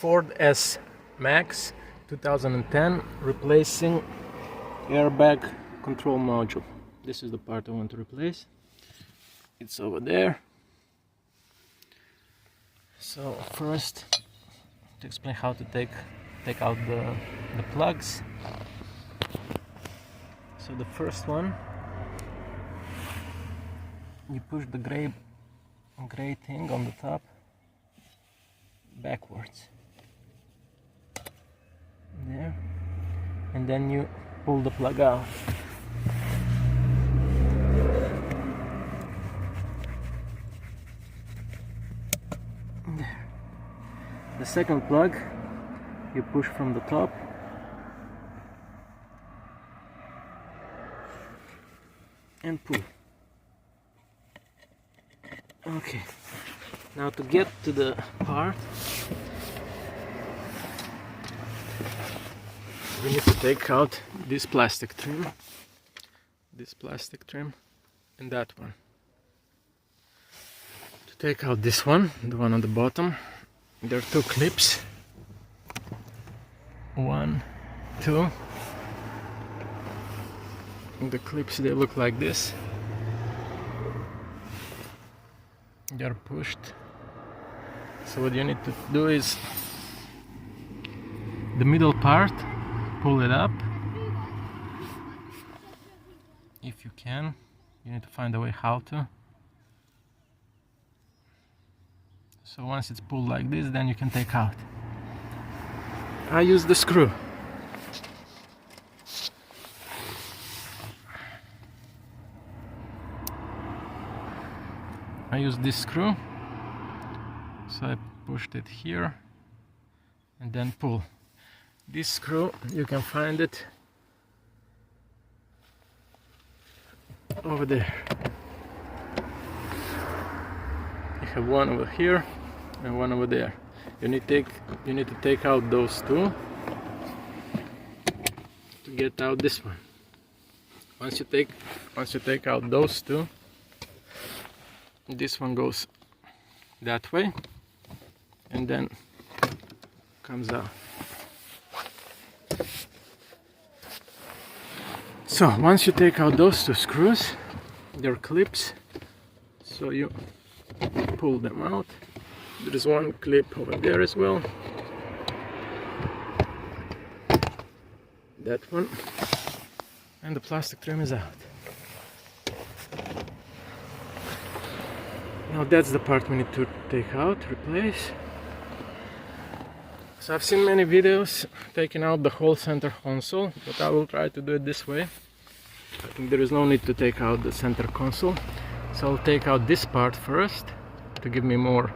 Ford S Max 2010, replacing Airbag Control Module. This is the part I want to replace. It's over there. So first, to explain how to take out the plugs. So the first one, you push the gray thing on the top backwards there, and then you pull the plug out. There. The second plug you push from the top and pull. Okay, now to get to the part, we need to take out this plastic trim, and that one. To take out this one, the one on the bottom, there are two clips. 1, 2. The clips, they look like this. They're pushed. So what you need to do is the middle part, pull it up if you can. You need to find a way how to. So once it's pulled like this, then you can take out. I use the screw. I use this screw, so I pushed it here and then pull. This screw, you can find it over there. You have one over here and one over there. You need to take out those two to get out this one. Once you take out those two, this one goes that way and then comes out. So once you take out those two screws, they're clips, so you pull them out. There's one clip over there as well, that one, and the plastic trim is out. Now that's the part we need to take out, replace. So I've seen many videos taking out the whole center console, but I will try to do it this way. I think there is no need to take out the center console. So I'll take out this part first to give me more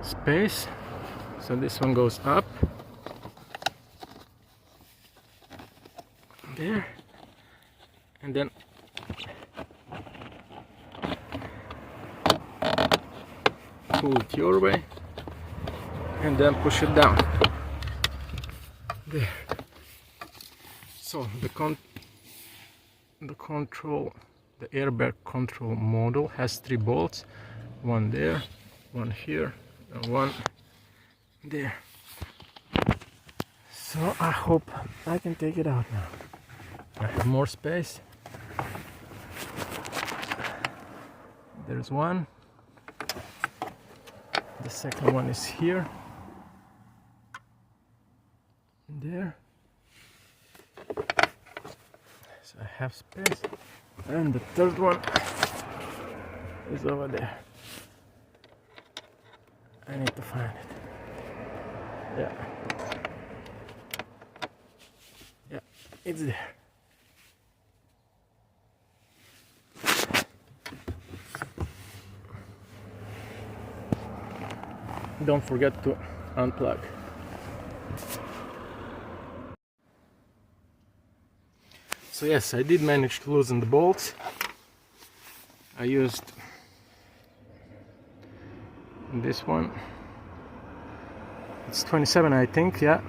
space. So this one goes up there, and then pull it your way and then push it down there. So the airbag control module has 3 bolts, one there, one here, and one there. So I hope I can take it out now. I have more space. There's one. The second one is here. There. So I have space. And the third one is over there. I need to find it. Yeah. Yeah, it's there. Don't forget to unplug. So yes, I did manage to loosen the bolts. I used this one. It's 27, I think, yeah.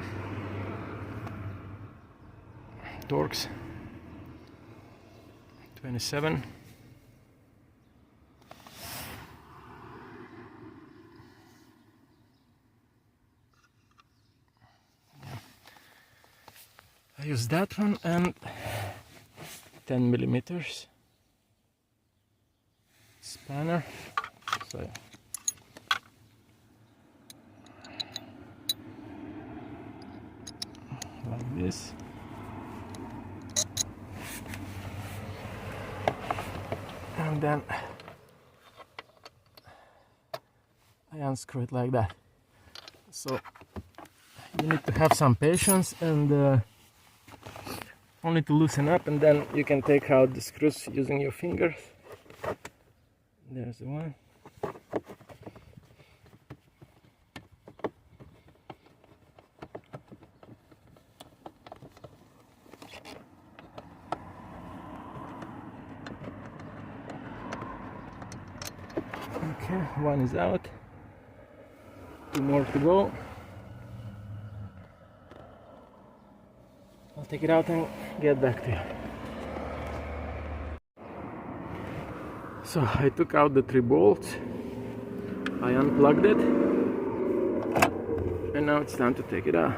Torx 27. I use that one and 10 millimeters spanner. So like this. And then I unscrew it like that. So you need to have some patience and only to loosen up, and then you can take out the screws using your fingers. There's the one. Okay, one is out. Two more to go. I'll take it out and get back to you. So I took out the 3 bolts, I unplugged it, and now it's time to take it out.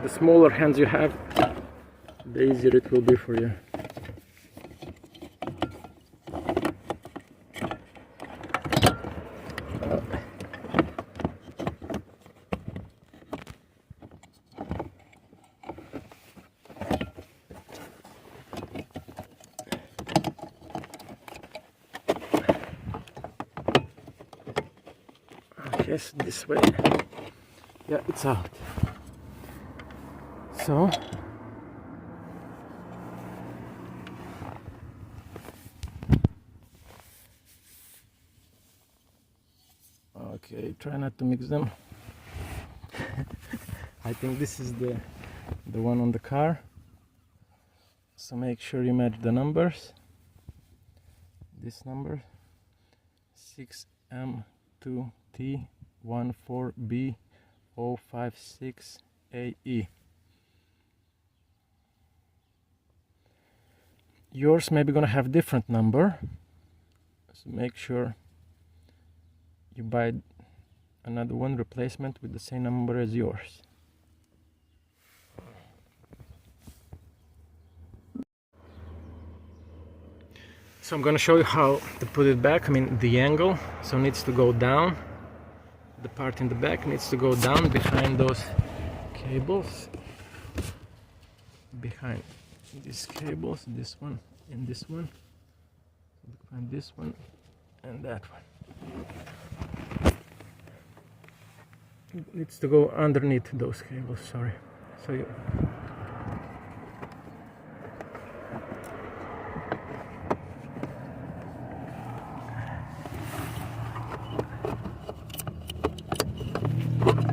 The smaller hands you have, the easier it will be for you. Yes, this way. Yeah, it's out. So okay, try not to mix them. I think this is the one on the car. So make sure you match the numbers. This number 6M2T14B056AE. Yours may be gonna have different number, so make sure you buy another one replacement with the same number as yours. So I'm gonna show you how to put it back. I mean the angle, so it needs to go down. The part in the back needs to go down behind those cables. Behind these cables, this one and this one, and this one and that one. It needs to go underneath those cables, sorry. So you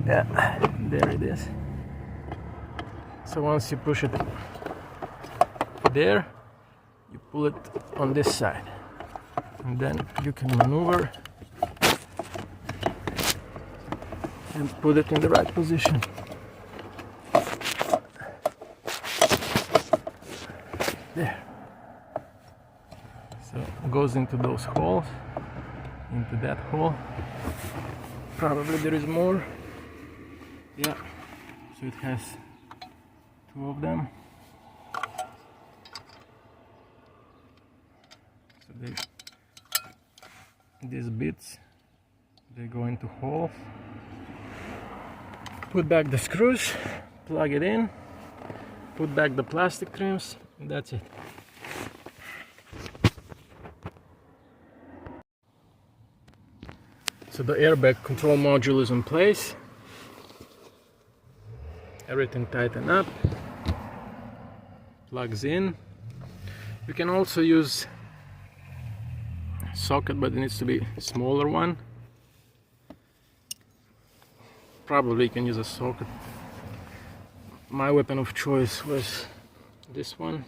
yeah, there it is. So once you push it there, you pull it on this side, and then you can maneuver and put it in the right position. There. So it goes into those holes, into that hole. Probably there is more. Yeah, so it has 2 of them. So these bits, they go into holes. Put back the screws, plug it in, put back the plastic trims, and that's it. So the airbag control module is in place. Everything tightened up, plugs in. You can also use socket, but it needs to be a smaller one. Probably you can use a socket. My weapon of choice was this one.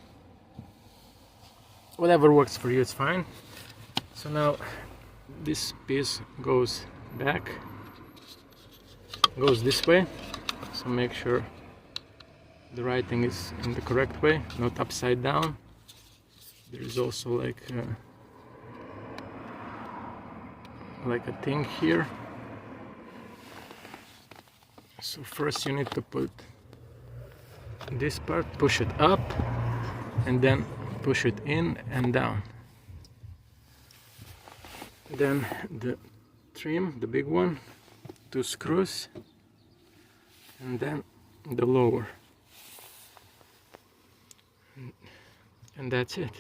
Whatever works for you, it's fine. So now this piece goes back, goes this way. So make sure the writing is in the correct way, not upside down. There is also like like a thing here. So first you need to put this part, push it up, and then push it in and down. Then the trim, the big one, 2 screws, and then the lower. And that's it.